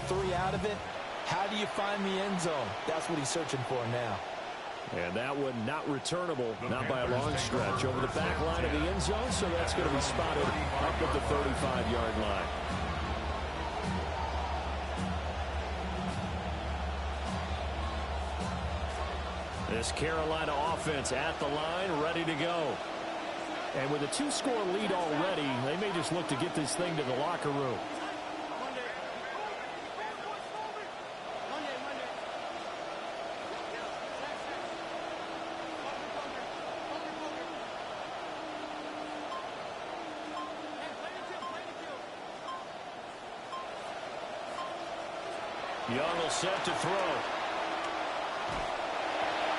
3 out of it. How do you find the end zone? That's what he's searching for now. And that one not returnable, not by a long stretch, over the back line of the end zone, so that's going to be spotted up at the 35-yard line. This Carolina offense at the line, ready to go. And with a 2-score lead already, they may just look to get this thing to the locker room. Young will set to throw.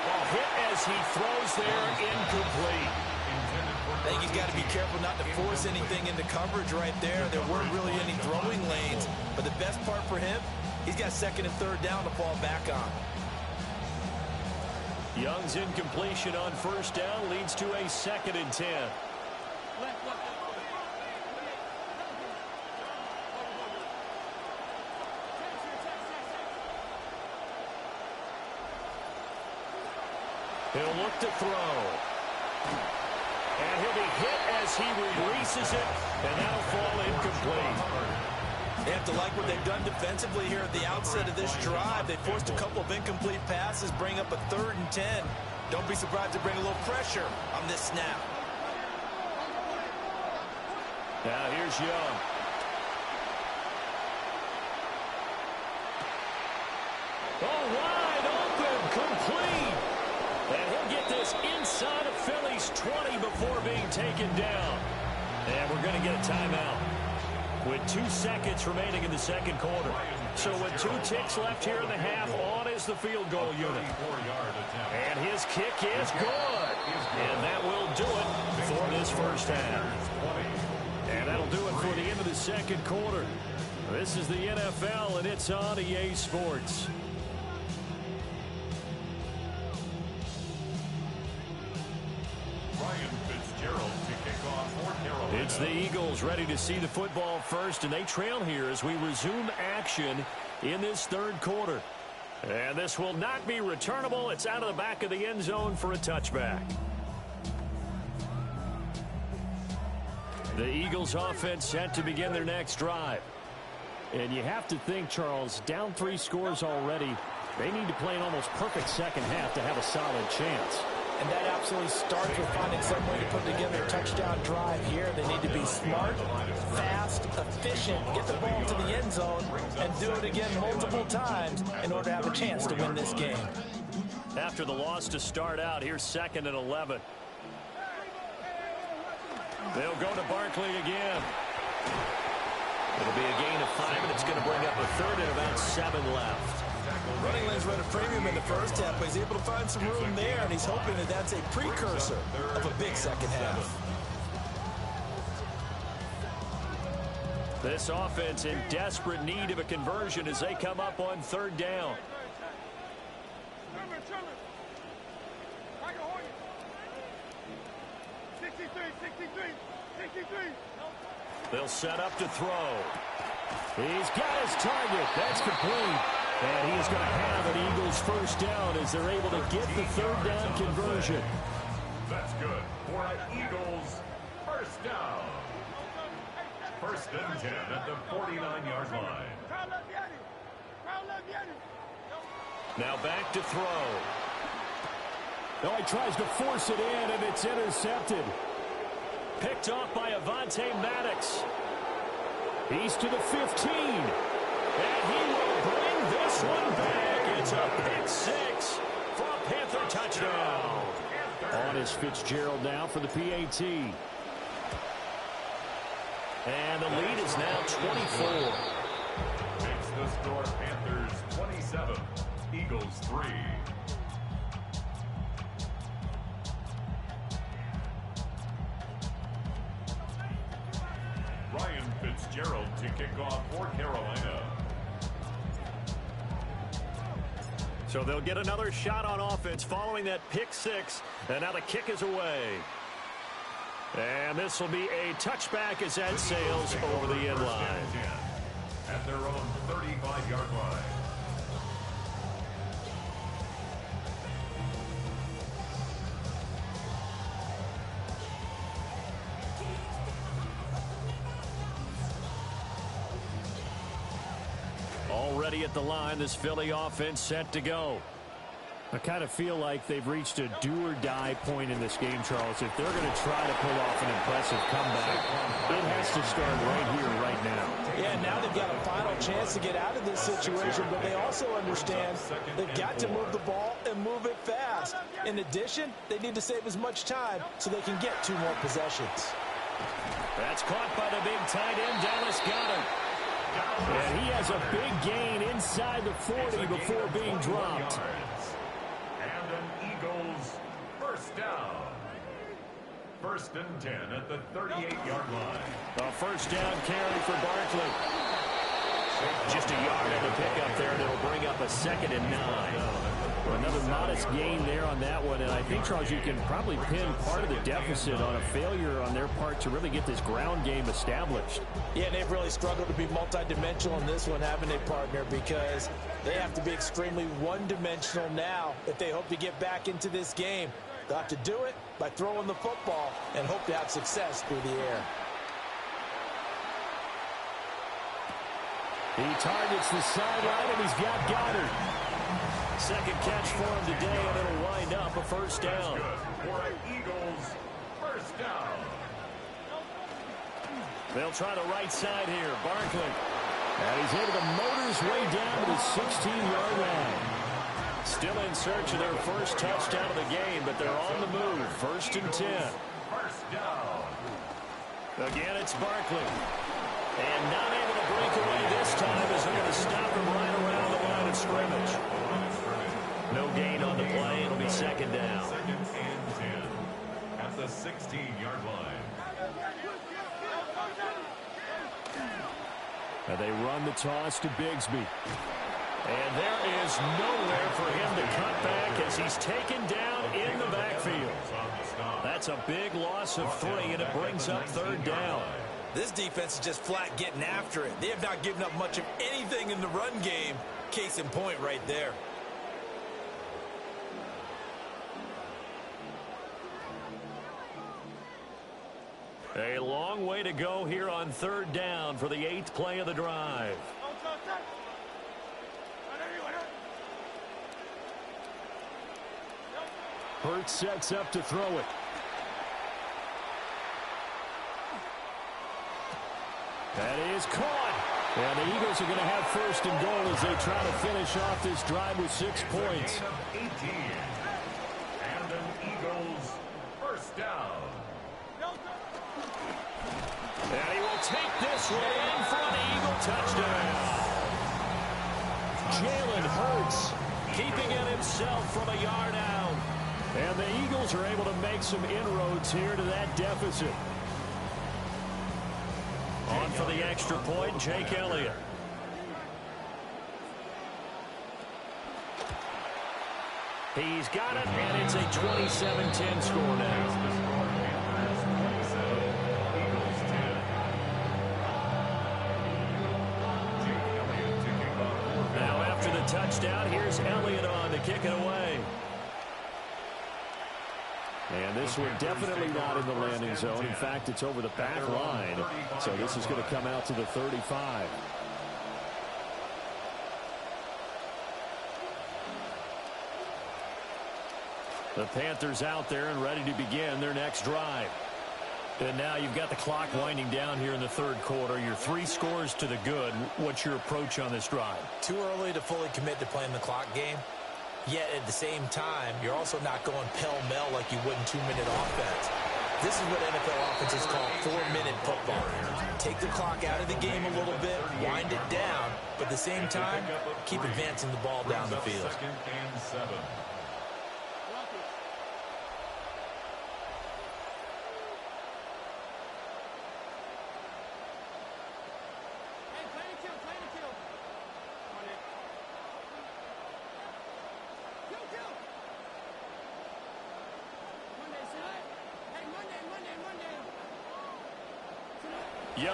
Ball hit as he throws there, incomplete. I think he's got to be careful not to force anything into coverage right there. There weren't really any throwing lanes, but the best part for him, he's got 2nd and 3rd down to fall back on. Young's incompletion on 1st down leads to a 2nd and 10. He'll look to throw. And he'll be hit as he releases it, and that'll fall incomplete. They have to like what they've done defensively here at the outset of this drive. They forced a couple of incomplete passes, bring up a 3rd and 10. Don't be surprised to bring a little pressure on this snap. Now here's Young. Oh, wide open, complete. And he'll get this inside of Philly's 20 before being taken down. And we're going to get a timeout with 2 seconds remaining in the 2nd quarter. So with 2 ticks left here in the half, on is the field goal unit. And his kick is good. And that will do it for this 1st half. And that'll do it for the end of the 2nd quarter. This is the NFL, and it's on EA Sports. It's the Eagles ready to see the football first, and they trail here as we resume action in this 3rd quarter. And this will not be returnable. It's out of the back of the end zone for a touchback. The Eagles offense set to begin their next drive. And you have to think, Charles, down 3 scores already. They need to play an almost perfect 2nd half to have a solid chance. And that absolutely starts with finding some way to put together a touchdown drive here. They need to be smart, fast, efficient, get the ball to the end zone, and do it again multiple times in order to have a chance to win this game. After the loss to start out, here's 2nd and 11. They'll go to Barkley again. It'll be a gain of 5, and it's going to bring up a 3rd and about 7 left. Running lanes run a premium in the 1st half, but he's able to find some room there, and he's hoping that that's a precursor of a big 2nd half. This offense in desperate need of a conversion as they come up on 3rd down. They'll set up to throw. He's got his target. That's complete. And he's going to have an Eagles 1st down as they're able to get the 3rd down conversion. That's good for an Eagles 1st down. 1st and 10 at the 49-yard line. Now back to throw. Oh, he tries to force it in, and it's intercepted. Picked off by Avonte Maddox. He's to the 15. And he will bring this one back. It's a pick 6 for a Panther touchdown. On is Fitzgerald now for the PAT. And the lead is now 24. Makes the score Panthers 27, Eagles 3. Ryan Fitzgerald to kick off for Carolina. So they'll get another shot on offense following that pick 6. And now the kick is away. And this will be a touchback as that sails over the end line. At their own 30 25-yard line. Already at the line, this Philly offense set to go. I kind of feel like they've reached a do-or-die point in this game, Charles. If they're going to try to pull off an impressive comeback, it has to start right here, right now. Yeah, now they've got a final chance to get out of this situation, but they also understand they've got to move the ball and move it fast. In addition, they need to save as much time so they can get 2 more possessions. That's caught by the big tight end, Dallas Goedert. And he has a big gain inside the 40 before being dropped. And an Eagles first down. 1st and 10 at the 38-yard line. A first down carry for Barkley. Just a yard on the pickup there, and it'll bring up a 2nd and 9. Another modest gain there on that one, and I think, Charles, you can probably pin part of the deficit on a failure on their part to really get this ground game established. Yeah, they've really struggled to be multidimensional in this one, haven't they, partner? Because they have to be extremely one-dimensional now if they hope to get back into this game. They'll have to do it by throwing the football and hope to have success through the air. He targets the sideline, and he's got Goddard. 2nd catch for him today, and it'll wind up a first down. For an Eagles first down. They'll try the right side here. Barkley. And he's able to motor his way down to the 16-yard line. Still in search of their first touchdown of the game, but they're on the move. 1st and 10. First down. Again, it's Barkley. And not able to break away this time as they're going to stop him right around the line of scrimmage. No gain on the play. It'll be 2nd down. 2nd and 10 at the 16-yard line. And they run the toss to Bigsby. And there is nowhere for him to cut back as he's taken down in the backfield. That's a big loss of 3, and it brings up 3rd down. This defense is just flat getting after it. They have not given up much of anything in the run game. Case in point right there. A long way to go here on 3rd down for the 8th play of the drive. Hurts sets up to throw it. That is caught. And the Eagles are going to have 1st and goal as they try to finish off this drive with 6 points. 18. And an Eagles first down. And he will take this one in for an Eagle touchdown. Jalen Hurts keeping it himself from a yard out. And the Eagles are able to make some inroads here to that deficit. On for the extra point, Jake Elliott. He's got it, and it's a 27-10 score now. Now after the touchdown, here's Elliott on to kick it away. And this one definitely not in the landing zone. In fact, it's over the back line. So this is going to come out to the 35. The Panthers out there and ready to begin their next drive. And now you've got the clock winding down here in the 3rd quarter. You're 3 scores to the good. What's your approach on this drive? Too early to fully commit to playing the clock game. Yet at the same time, you're also not going pell-mell like you would in 2-minute offense. This is what NFL offenses call 4-minute football. Take the clock out of the game a little bit, wind it down, but at the same time, keep advancing the ball down the field. 2nd and 7. Young.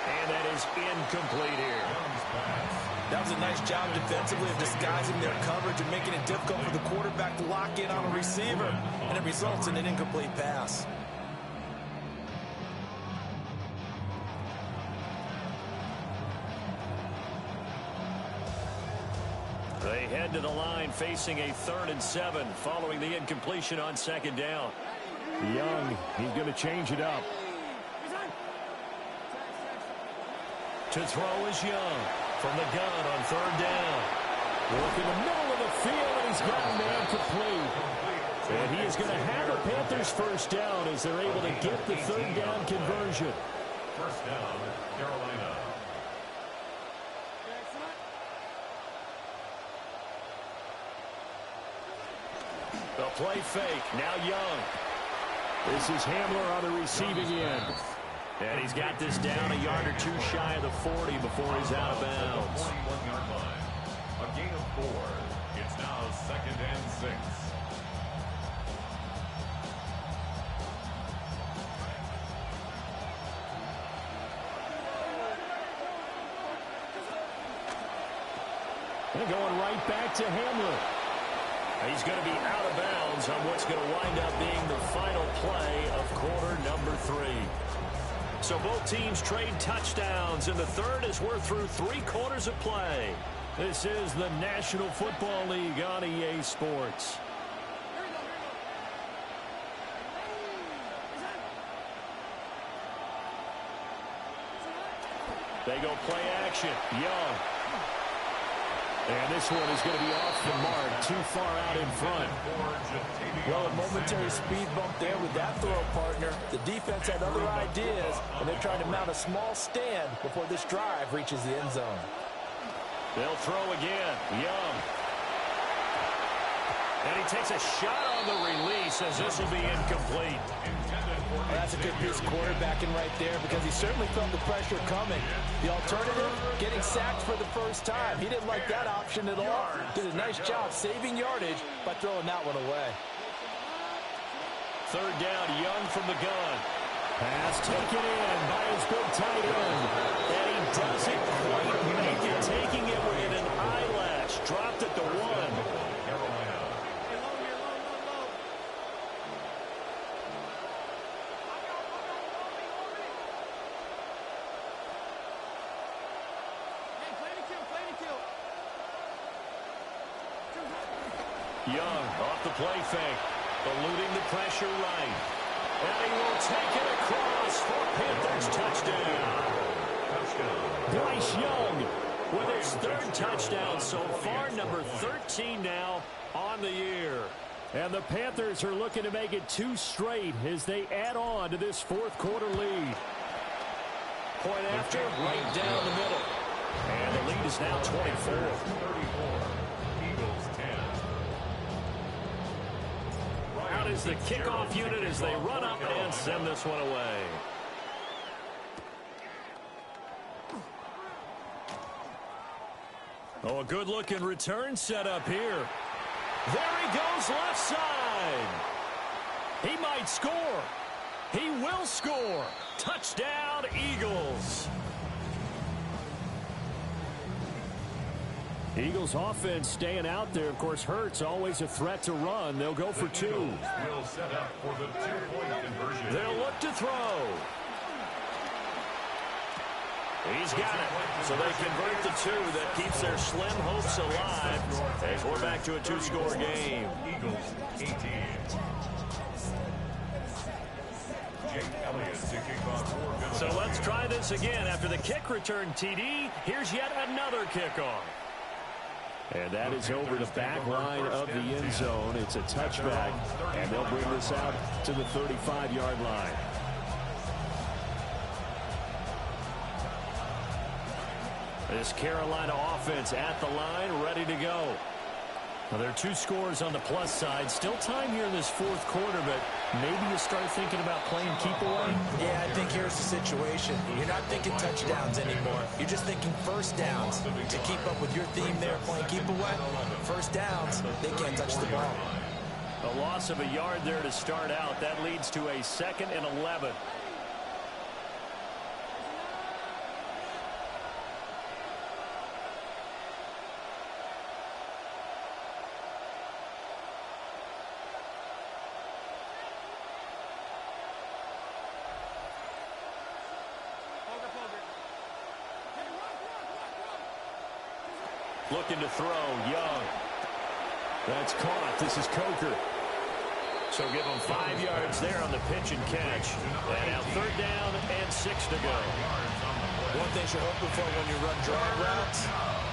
And And that is incomplete here. That was a nice job defensively of disguising their coverage and making it difficult for the quarterback to lock in on a receiver. And it results in an incomplete pass. They head to the line facing a 3rd and 7 following the incompletion on 2nd down. Young, he's going to change it up. To throw is Young from the gun on 3rd down. Work in the middle of the field, and he's got a man complete. And he is going to have the Panthers first down as they're able to get the 3rd down conversion. First down, Carolina. The play fake. Now Young. This is Hamler on the receiving end. And he's got this down a yard or two shy of the 40 before he's out of bounds. 21-yard line. A gain of 4. It's now 2nd and 6. They're going right back to Hamler. He's going to be out of bounds on what's going to wind up being the final play of quarter number 3. So both teams trade touchdowns in the 3rd as we're through 3 quarters of play. This is the National Football League on EA Sports. They go play action. Young. And this one is going to be off the mark, too far out in front. Well, a momentary speed bump there with that throw partner. The defense had other ideas, and they're trying to mount a small stand before this drive reaches the end zone. They'll throw again. Young. And he takes a shot on the release as this will be incomplete. Well, that's a good piece of quarterbacking right there because he certainly felt the pressure coming. The alternative, getting sacked for the first time. He didn't like that option at all. Did a nice job saving yardage by throwing that one away. 3rd down, Young from the gun. Pass taken in by his big tight end. And he doesn't quite make it, taking it with an eyelash. Dropped at the 1. Young off the play fake, eluding the pressure right. And he will take it across for Panthers touchdown. Bryce Young With his 3rd touchdown so far, number 13 now on the year. And the Panthers are looking to make it 2 straight as they add on to this 4th quarter lead. Point after, right down the middle. And the lead is now 24. 34. Eagles 10. Out is the kickoff unit as they run up and send this one away. Oh, a good-looking return set up here. There he goes left side. He might score. He will score. Touchdown, Eagles. Eagles offense staying out there. Of course, Hurts always a threat to run. They'll go for 2. Will set up for the 2-point conversion. They'll look to throw. He's got it. So they convert the 2. That keeps their slim hopes alive as we're back to a 2-score game. Eagles 18. Jake Elliott to kick off. So let's try this again. After the kick return TD, here's yet another kickoff. And that is over the back line of the end zone. It's a touchback, and they'll bring this out to the 35-yard line. This Carolina offense at the line, ready to go. Now, there are 2 scores on the plus side. Still time here in this 4th quarter, but maybe you start thinking about playing keep away. Yeah, I think here's the situation. You're not thinking touchdowns anymore. You're just thinking first downs. To keep up with your theme there, playing keep away, first downs, they can't touch the ball. A loss of a yard there to start out. That leads to a 2nd and 11. Looking to throw, Young. That's caught. This is Coker. So give him 5 yards there on the pitch and catch. And now 3rd down and 6 to go. One thing you're hoping for when you run drag routes,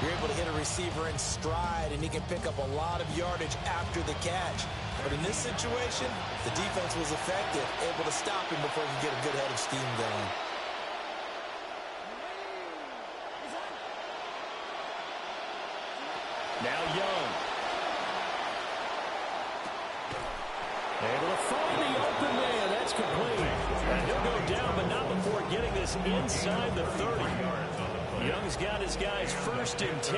you're able to hit a receiver in stride, and he can pick up a lot of yardage after the catch. But in this situation, the defense was effective, able to stop him before he could get a good head of steam going. Now Young. Able to find the open man. That's complete. And he'll go down, but not before getting this inside the 30. Young's got his guys 1st and 10.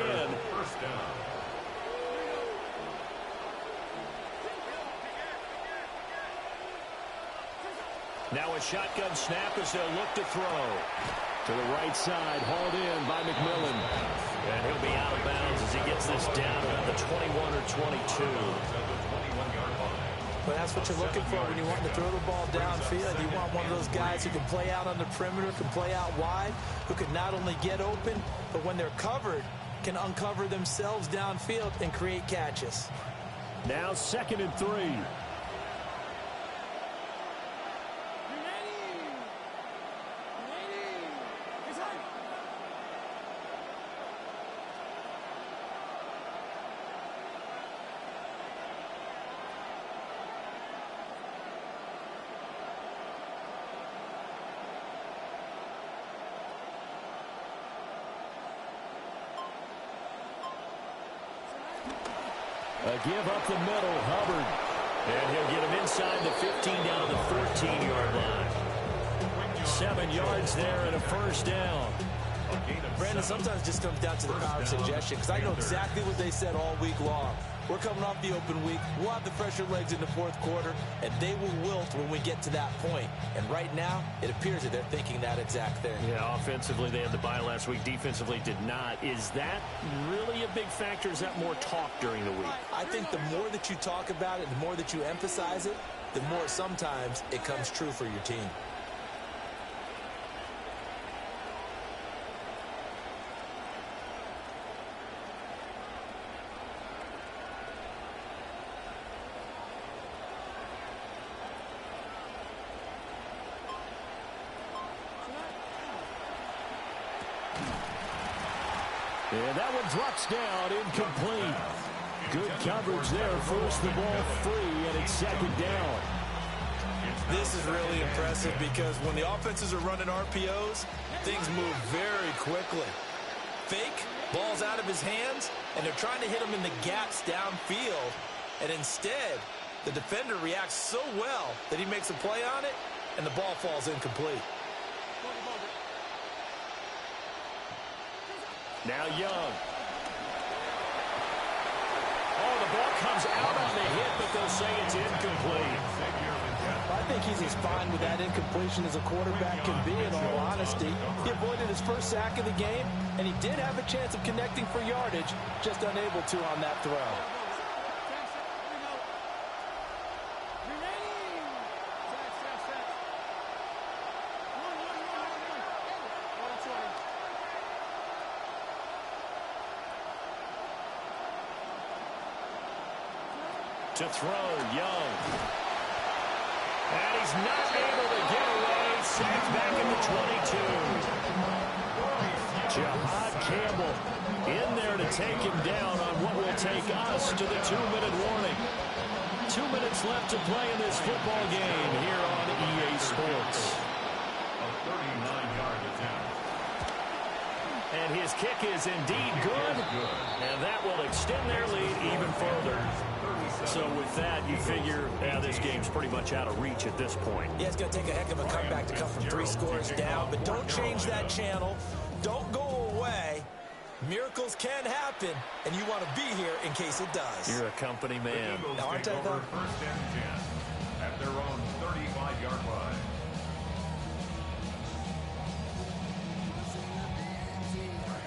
Now a shotgun snap as they'll look to throw. To the right side, hauled in by McMillan. And he'll be out of bounds as he gets this down at the 21 or 22. But that's what you're looking for when you want to throw the ball downfield. You want one of those guys who can play out on the perimeter, can play out wide, who can not only get open, but when they're covered, can uncover themselves downfield and create catches. Now 2nd and 3. A give up the middle, Hubbard. And he'll get him inside the 15 down to the 14-yard line. 7 yards there and a 1st down. Brandon, sometimes it just comes down to the power of suggestion, because I know exactly what they said all week long. We're coming off the open week. We'll have the fresher legs in the 4th quarter, and they will wilt when we get to that point. And right now, it appears that they're thinking that exact thing. Yeah, offensively, they had the bye last week. Defensively, did not. Is that really a big factor? Is that more talk during the week? I think the more that you talk about it, the more that you emphasize it, the more sometimes it comes true for your team. And that one drops down, incomplete. Good coverage there, forced the ball free, and it's 2nd down. This is really impressive because when the offenses are running RPOs, things move very quickly. Fake, ball's out of his hands, and they're trying to hit him in the gaps downfield. And instead, the defender reacts so well that he makes a play on it, and the ball falls incomplete. Now Young. Oh, the ball comes out on the hit, but they'll say it's incomplete. I think he's as fine with that incompletion as a quarterback can be, in all honesty. He avoided his 1st sack of the game, and he did have a chance of connecting for yardage, just unable to on that throw. To throw, Young. And he's not able to get away. Sacked back in the 22. Jahad Campbell in there to take him down on what will take us to the 2-minute warning. 2 minutes left to play in this football game here on EA Sports. A 39-yard attempt. And his kick is indeed good. And that will extend their lead even further. So with that, you figure, this game's pretty much out of reach at this point. Yeah, it's going to take a heck of a comeback to come from 3 scores down, but don't change that channel. Don't go away. Miracles can happen, and you want to be here in case it does. You're a company man. Now, aren't I, though? 1st and 10 at their own 35-yard line.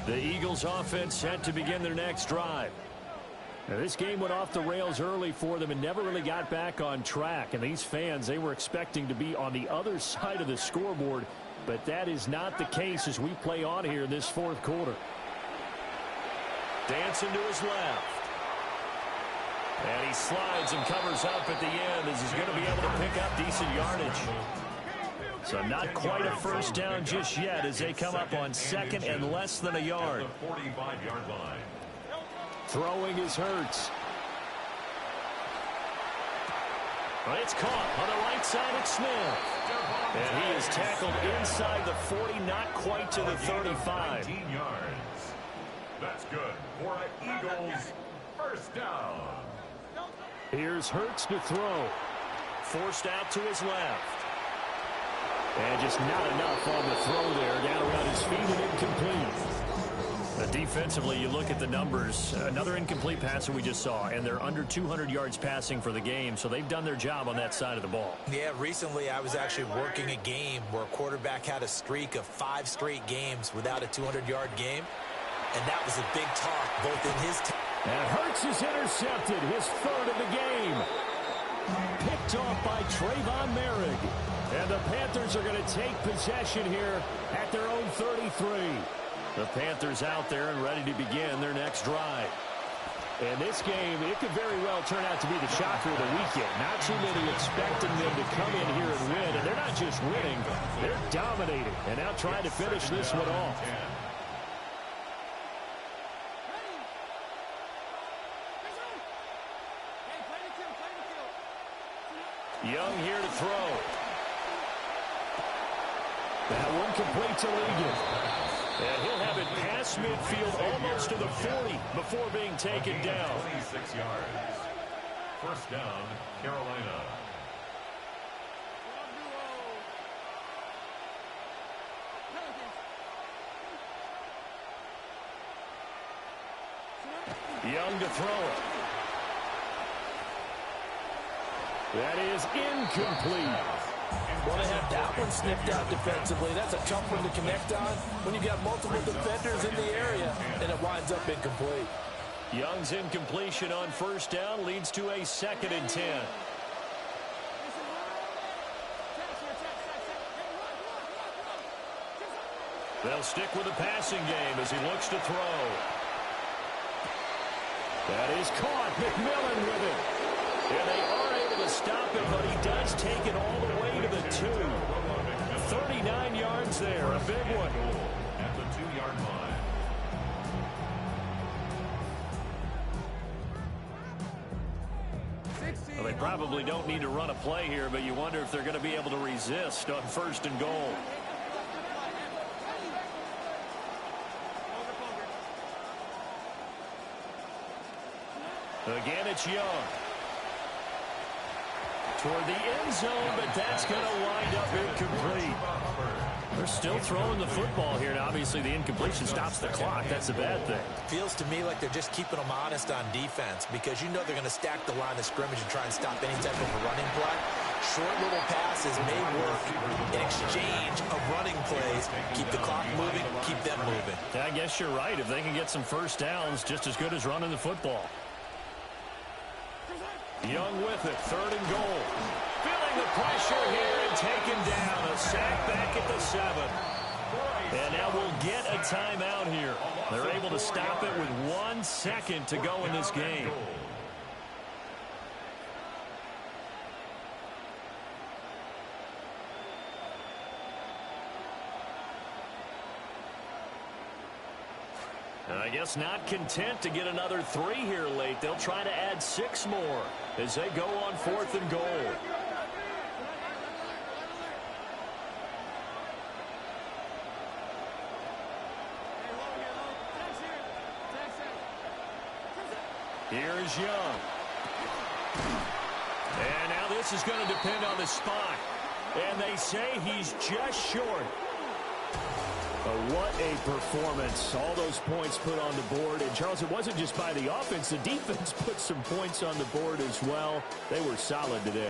The Eagles offense set to begin their next drive. Now, this game went off the rails early for them and never really got back on track. And these fans, they were expecting to be on the other side of the scoreboard. But that is not the case as we play on here in this 4th quarter. dancing to his left. And he slides and covers up at the end as he's going to be able to pick up decent yardage. So not quite a first down just yet as they come up on second and less than a yard. 45-yard line. Throwing is Hurts. It's caught on the right side of Smith. And he is tackled inside the 40, not quite to the 35. 19 yards. That's good for an Eagles first down. Here's Hurts to throw. Forced out to his left. And just not enough on the throw there. Down around his feet and incomplete. Defensively, you look at the numbers. Another incomplete pass that we just saw, and they're under 200 yards passing for the game, so they've done their job on that side of the ball. Yeah, recently I was actually working a game where a quarterback had a streak of 5 straight games without a 200-yard game, and that was a big talk both in his team. And Hurts is intercepted, his third of the game. Picked off by Trayvon Merrick. And the Panthers are going to take possession here at their own 33. The Panthers out there and ready to begin their next drive. In this game, it could very well turn out to be the shocker of the weekend. Not too many expecting them to come in here and win. And they're not just winning, they're dominating. And now trying to finish this one off. Young here to throw. That one complete to Ligon. And he'll have it past midfield almost to the 40 before being taken down. 26 yards. First down, Carolina. Young to throw it. That is incomplete. Want to have that one sniffed out defensively. That's a tough one to connect on when you've got multiple defenders in the area, and it winds up incomplete. Young's incompletion on first down leads to a 2nd and 10. They'll stick with the passing game as he looks to throw. That is caught. McMillan with it. And they are able to stop it, but he does take it all the way to the 2. 39 yards there, a big one. At the 2-yard line. Well, they probably don't need to run a play here, but you wonder if they're going to be able to resist on 1st and goal. Again, it's Young. Toward the end zone, but that's going to wind up incomplete. They're still throwing the football here, and obviously the incompletion stops the clock. That's a bad thing. Feels to me like they're just keeping them honest on defense because you know they're going to stack the line of scrimmage and try and stop any type of a running play. Short little passes may work in exchange of running plays. Keep the clock moving, keep them moving. I guess you're right. If they can get some first downs, just as good as running the football. Young with it, 3rd and goal. Feeling the pressure here and taken down. A sack back at the 7. And now we'll get a timeout here. They're able to stop it with 1 second to go in this game. I guess not content to get another 3 here late. They'll try to add 6 more as they go on 4th and goal. Here's Young. And now this is going to depend on the spot. And they say he's just short. What a performance. All those points put on the board. And, Charles, it wasn't just by the offense. The defense put some points on the board as well. They were solid today.